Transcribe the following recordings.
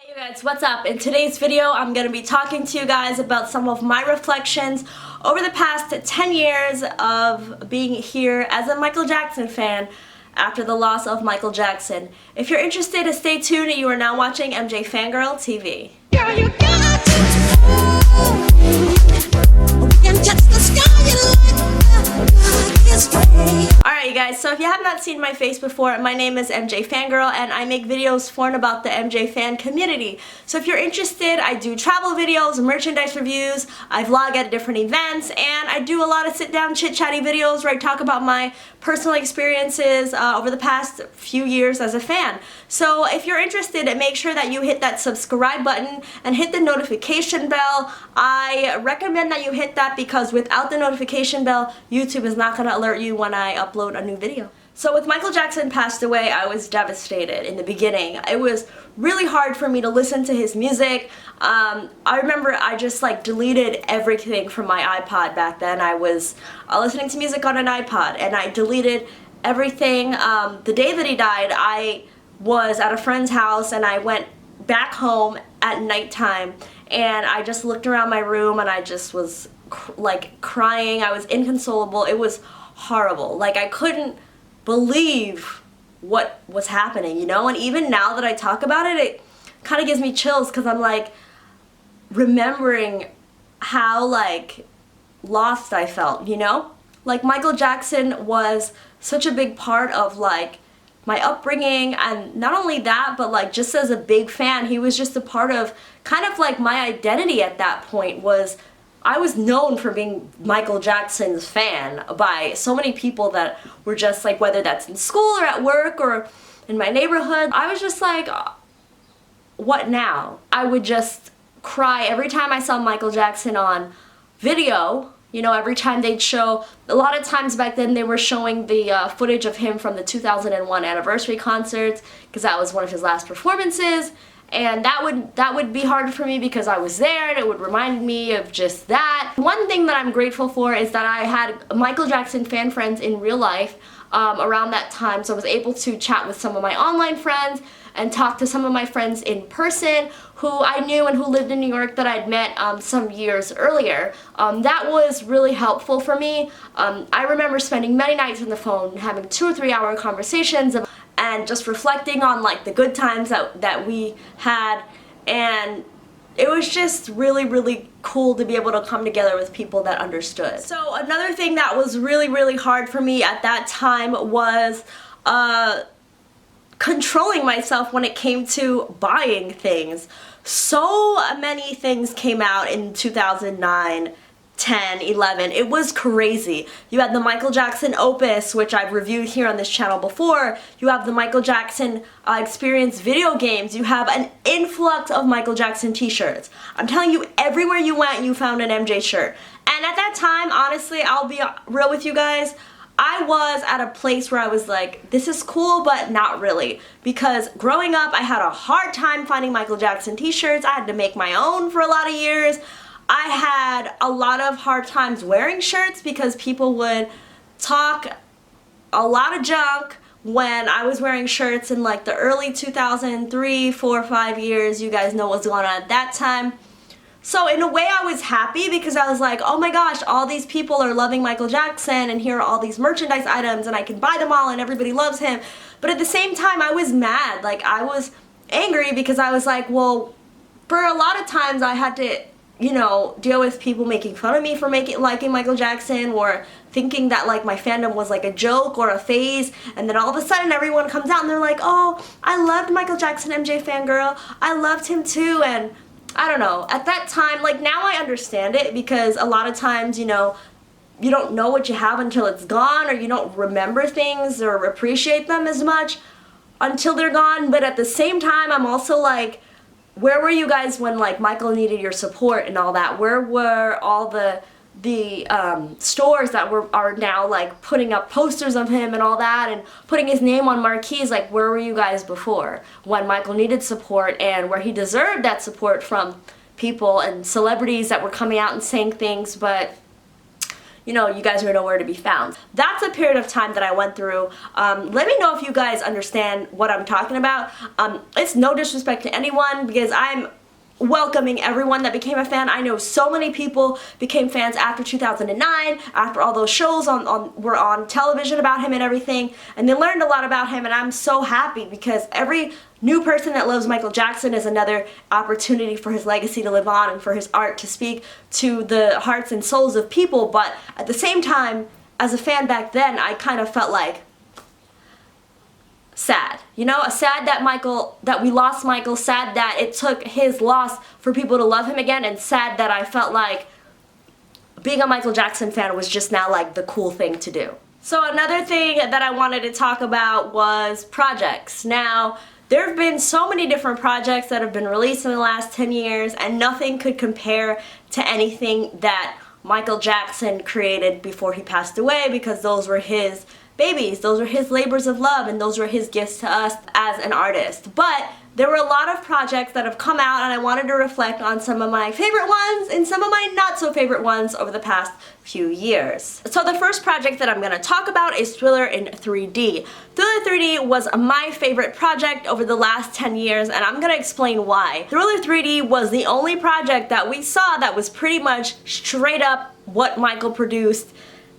Hey you guys, what's up? In today's video, I'm going to be talking to you guys about some of my reflections over the past 10 years of being here as a Michael Jackson fan after the loss of Michael Jackson. If you're interested, stay tuned. You are now watching MJ Fangirl TV. Girl, you got to Alright you guys, so if you have not seen my face before, my name is MJ Fangirl and I make videos for and about the MJ fan community. So if you're interested, I do travel videos, merchandise reviews, I vlog at different events, and I do a lot of sit-down chit-chatty videos where I talk about my personal experiences over the past few years as a fan. So if you're interested, make sure that you hit that subscribe button and hit the notification bell. I recommend that you hit that because without the notification bell, YouTube is not going to alert you when I upload a new video. So with Michael Jackson passed away, I was devastated in the beginning. It was really hard for me to listen to his music. I remember I just deleted everything from my iPod back then. I was listening to music on an iPod and I deleted everything. The day that he died, I was at a friend's house and I went back home at nighttime and I just looked around my room and I just was crying. I was inconsolable. It was horrible. I couldn't believe what was happening, you know? And even now that I talk about it, it kind of gives me chills because I'm remembering how lost I felt, you know? Michael Jackson was such a big part of my upbringing, and not only that, but just as a big fan, he was just a part of kind of my identity at that point. I was known for being Michael Jackson's fan by so many people that were just whether that's in school or at work or in my neighborhood. I was just what now? I would just cry every time I saw Michael Jackson on video. You know, every time they'd show, a lot of times back then they were showing the footage of him from the 2001 anniversary concerts because that was one of his last performances. And that would be hard for me because I was there and it would remind me of just that. One thing that I'm grateful for is that I had Michael Jackson fan friends in real life around that time, so I was able to chat with some of my online friends and talk to some of my friends in person who I knew and who lived in New York that I'd met some years earlier. That was really helpful for me. I remember spending many nights on the phone having 2 or 3 hour conversations and just reflecting on the good times that we had, and it was just really cool to be able to come together with people that understood. So another thing that was really hard for me at that time was controlling myself when it came to buying things. So many things came out in 2009, 10, 11. It was crazy. You had the Michael Jackson Opus, which I've reviewed here on this channel before. You have the Michael Jackson Experience video games. You have an influx of Michael Jackson t-shirts. I'm telling you, everywhere you went, you found an MJ shirt. And at that time, honestly, I'll be real with you guys, I was at a place where I was this is cool, but not really. Because growing up, I had a hard time finding Michael Jackson t-shirts. I had to make my own for a lot of years. I had a lot of hard times wearing shirts because people would talk a lot of junk when I was wearing shirts in the early 2003, 4, 5 years. You guys know what's going on at that time. So in a way I was happy because I was oh my gosh, all these people are loving Michael Jackson and here are all these merchandise items and I can buy them all and everybody loves him. But at the same time I was mad. I was angry because I was well, for a lot of times I had to, you know, deal with people making fun of me for liking Michael Jackson or thinking that my fandom was a joke or a phase, and then all of a sudden everyone comes out and they're oh, I loved Michael Jackson, MJ Fangirl, I loved him too. And I don't know, at that time, now I understand it because a lot of times, you know, you don't know what you have until it's gone, or you don't remember things or appreciate them as much until they're gone. But at the same time, I'm also where were you guys when Michael needed your support and all that? Where were all the stores that are now putting up posters of him and all that and putting his name on marquees? Where were you guys before when Michael needed support and where he deserved that support from people and celebrities that were coming out and saying things? But you know, you guys are nowhere to be found. That's a period of time that I went through. Let me know if you guys understand what I'm talking about. It's no disrespect to anyone, because I'm welcoming everyone that became a fan. I know so many people became fans after 2009, after all those shows were on television about him and everything, and they learned a lot about him, and I'm so happy because every new person that loves Michael Jackson is another opportunity for his legacy to live on and for his art to speak to the hearts and souls of people. But at the same time, as a fan back then, I kind of felt like sad, you know, sad that we lost Michael, sad that it took his loss for people to love him again, and sad that I felt like being a Michael Jackson fan was just now like the cool thing to do. So another thing that I wanted to talk about was projects. Now, there have been so many different projects that have been released in the last 10 years, and nothing could compare to anything that Michael Jackson created before he passed away, because those were his babies, those were his labors of love, and those were his gifts to us as an artist. But there were a lot of projects that have come out, and I wanted to reflect on some of my favorite ones and some of my not so favorite ones over the past few years. So the first project that I'm going to talk about is Thriller in 3D. Thriller 3D was my favorite project over the last 10 years, and I'm going to explain why. Thriller 3D was the only project that we saw that was pretty much straight up what Michael produced,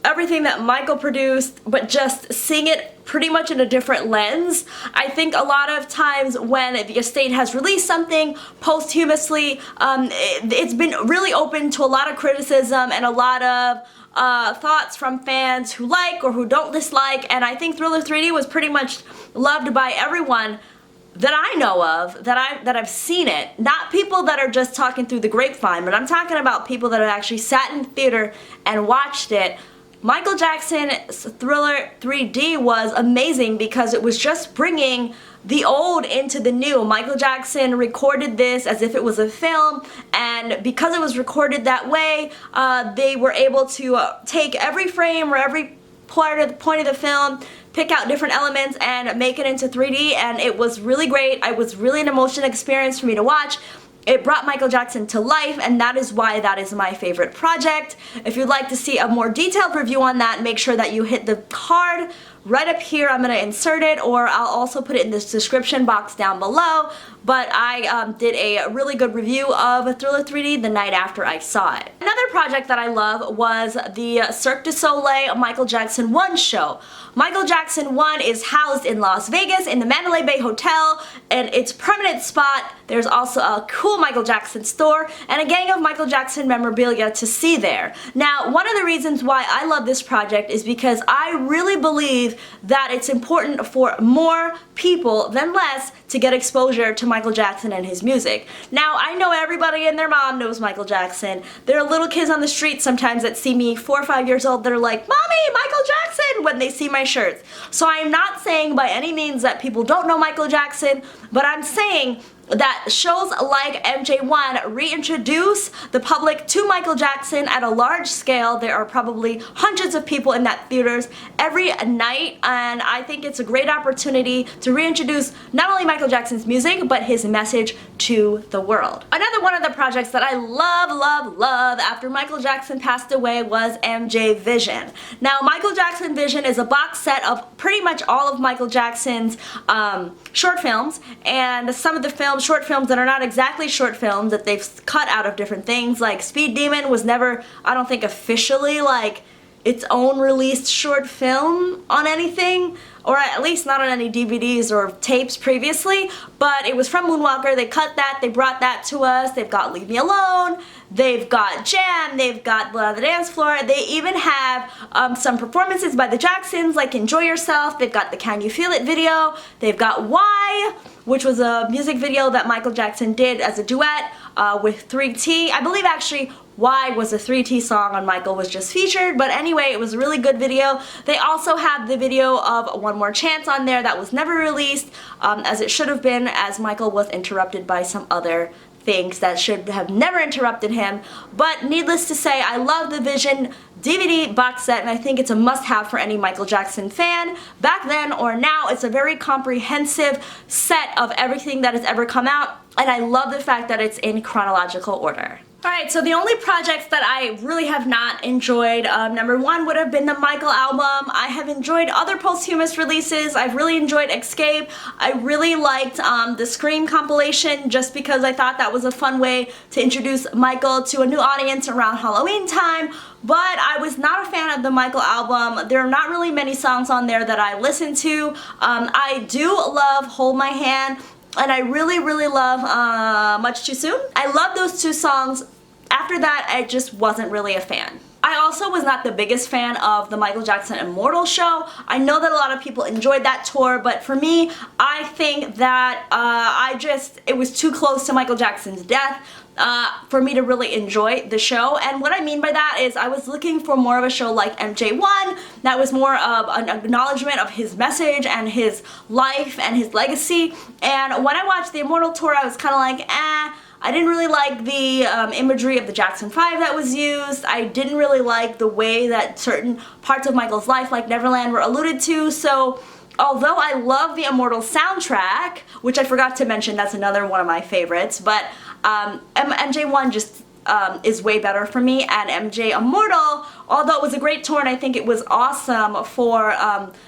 everything that Michael produced, but just seeing it pretty much in a different lens. I think a lot of times when the estate has released something posthumously, it's been really open to a lot of criticism and a lot of thoughts from fans who like or who don't dislike, and I think Thriller 3D was pretty much loved by everyone that I know of, that I've seen it. Not people that are just talking through the grapevine, but I'm talking about people that have actually sat in theater and watched it. Michael Jackson's Thriller 3D was amazing because it was just bringing the old into the new. Michael Jackson recorded this as if it was a film, and because it was recorded that way, they were able to take every frame or every point of the film, pick out different elements and make it into 3D, and it was really great. It was really an emotional experience for me to watch. It brought Michael Jackson to life, and that is why that is my favorite project. If you'd like to see a more detailed review on that, make sure that you hit the card right up here. I'm going to insert it, or I'll also put it in the description box down below. But I did a really good review of Thriller 3D the night after I saw it. Another project that I love was the Cirque du Soleil Michael Jackson 1 show. Michael Jackson 1 is housed in Las Vegas in the Mandalay Bay Hotel, and its permanent spot. There's also a cool Michael Jackson store and a gang of Michael Jackson memorabilia to see there. Now, one of the reasons why I love this project is because I really believe that it's important for more people than less to get exposure to Michael Jackson and his music. Now, I know everybody and their mom knows Michael Jackson. There are little kids on the street sometimes that see me 4 or 5 years old that are like, "Mommy, Michael Jackson," when they see my shirts. So I'm not saying by any means that people don't know Michael Jackson, but I'm saying that shows like MJ1 reintroduce the public to Michael Jackson at a large scale. There are probably hundreds of people in that theaters every night, and I think it's a great opportunity to reintroduce not only Michael Jackson's music, but his message to the world. Another one of the projects that I love after Michael Jackson passed away was MJ Vision. Now, Michael Jackson Vision is a box set of pretty much all of Michael Jackson's short films, and some of the short films that are not exactly short films that they've cut out of different things. Like Speed Demon was never, I don't think, officially like its own released short film on anything, or at least not on any DVDs or tapes previously, but it was from Moonwalker. They cut that, they brought that to us. They've got Leave Me Alone, they've got Jam, they've got Blood on the Dance Floor. They even have some performances by the Jacksons, like Enjoy Yourself. They've got the Can You Feel It video. They've got Why, which was a music video that Michael Jackson did as a duet with 3T. I believe actually Why was a 3T song on Michael was just featured, but anyway, it was a really good video. They also have the video of One More Chance on there that was never released, as it should have been, as Michael was interrupted by some other things that should have never interrupted him. But needless to say, I love the Vision DVD box set, and I think it's a must-have for any Michael Jackson fan. Back then or now, it's a very comprehensive set of everything that has ever come out. and I love the fact that it's in chronological order. Alright, so the only projects that I really have not enjoyed, number one would have been the Michael album. I have enjoyed other posthumous releases. I've really enjoyed Escape. I really liked the Scream compilation just because I thought that was a fun way to introduce Michael to a new audience around Halloween time. But I was not a fan of the Michael album. There are not really many songs on there that I listen to. I do love Hold My Hand, and I really love Much Too Soon. I love those two songs. After that, I just wasn't really a fan. I also was not the biggest fan of the Michael Jackson Immortal show. I know that a lot of people enjoyed that tour, but for me, I think that it was too close to Michael Jackson's death for me to really enjoy the show. And what I mean by that is I was looking for more of a show like MJ1 that was more of an acknowledgement of his message and his life and his legacy. And when I watched the Immortal tour, I was kind of like, I didn't really like the imagery of the Jackson 5 that was used. I didn't really like the way that certain parts of Michael's life, like Neverland, were alluded to. So although I love the Immortal soundtrack, which I forgot to mention, that's another one of my favorites, but MJ1 just is way better for me, and MJ Immortal, although it was a great tour and I think it was awesome for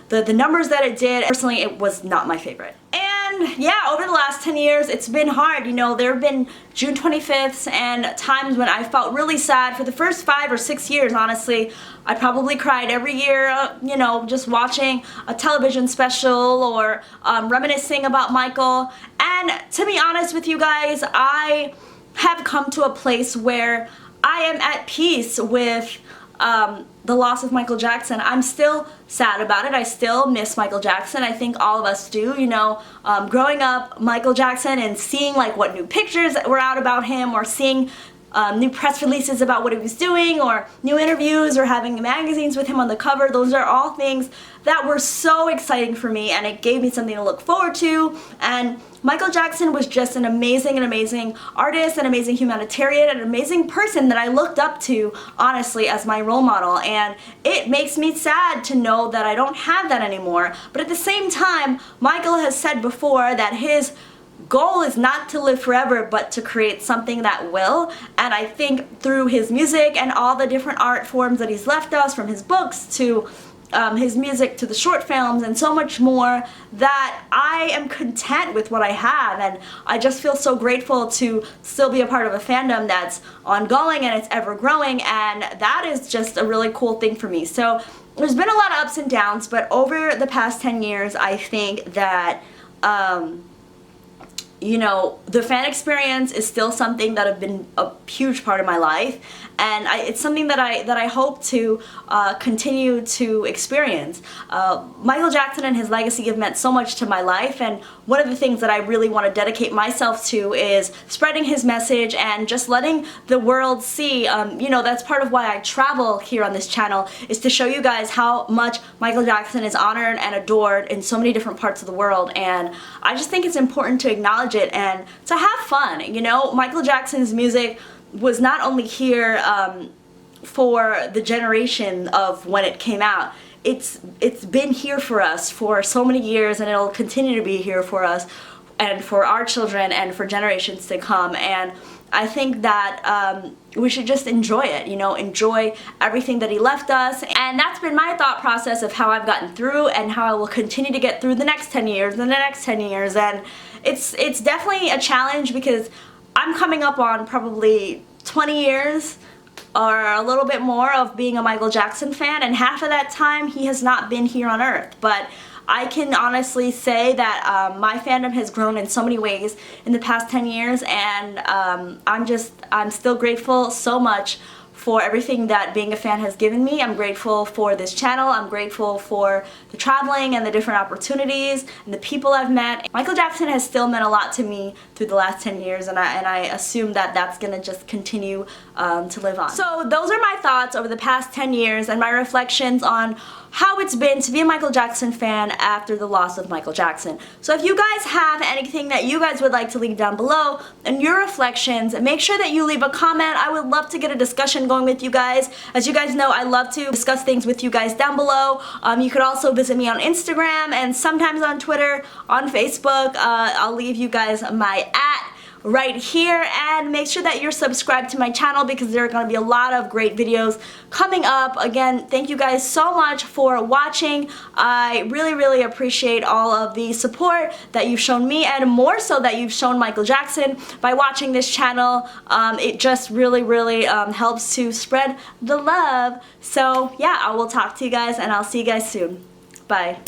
the numbers that it did, personally it was not my favorite. And yeah, over the last 10 years it's been hard. You know, there have been June 25th and times when I felt really sad. For the first 5 or 6 years, honestly, I probably cried every year, you know, just watching a television special or reminiscing about Michael. And to be honest with you guys, I have come to a place where I am at peace with the loss of Michael Jackson. I'm still sad about it. I still miss Michael Jackson. I think all of us do. You know, growing up Michael Jackson and seeing like what new pictures were out about him, or seeing new press releases about what he was doing, or new interviews, or having magazines with him on the cover. Those are all things that were so exciting for me, and it gave me something to look forward to. And Michael Jackson was just an amazing artist, an amazing humanitarian, an amazing person that I looked up to, honestly, as my role model. And it makes me sad to know that I don't have that anymore. But at the same time, Michael has said before that his goal is not to live forever, but to create something that will. And I think through his music and all the different art forms that he's left us, from his books to his music to the short films and so much more, that I am content with what I have, and I just feel so grateful to still be a part of a fandom that's ongoing and it's ever growing, and that is just a really cool thing for me. So there's been a lot of ups and downs, but over the past 10 years I think that you know, the fan experience is still something that have been a huge part of my life, and it's something that I hope to continue to experience. Michael Jackson and his legacy have meant so much to my life, and one of the things that I really want to dedicate myself to is spreading his message and just letting the world see. You know, that's part of why I travel here on this channel, is to show you guys how much Michael Jackson is honored and adored in so many different parts of the world, and I just think it's important to acknowledge it and to have fun. You know, Michael Jackson's music was not only here for the generation of when it came out. It's been here for us for so many years, and it'll continue to be here for us and for our children and for generations to come. And I think that we should just enjoy it, you know, enjoy everything that he left us. And that's been my thought process of how I've gotten through and how I will continue to get through the next 10 years and the next 10 years. And it's definitely a challenge, because I'm coming up on probably 20 years or a little bit more of being a Michael Jackson fan, and half of that time he has not been here on Earth. But I can honestly say that my fandom has grown in so many ways in the past 10 years, and I'm still grateful so much for everything that being a fan has given me. I'm grateful for this channel. I'm grateful for the traveling and the different opportunities and the people I've met. Michael Jackson has still meant a lot to me through the last 10 years, and I assume that that's gonna just continue to live on. So those are my thoughts over the past 10 years and my reflections on how it's been to be a Michael Jackson fan after the loss of Michael Jackson. So if you guys have anything that you guys would like to leave down below and your reflections, make sure that you leave a comment. I would love to get a discussion going with you guys. As you guys know, I love to discuss things with you guys down below. You could also visit me on Instagram and sometimes on Twitter, on Facebook. I'll leave you guys my @ right here, and make sure that you're subscribed to my channel because there are going to be a lot of great videos coming up. Again, thank you guys so much for watching. I really appreciate all of the support that you've shown me, and more so that you've shown Michael Jackson by watching this channel. It just really helps to spread the love. So yeah, I will talk to you guys, and I'll see you guys soon. Bye.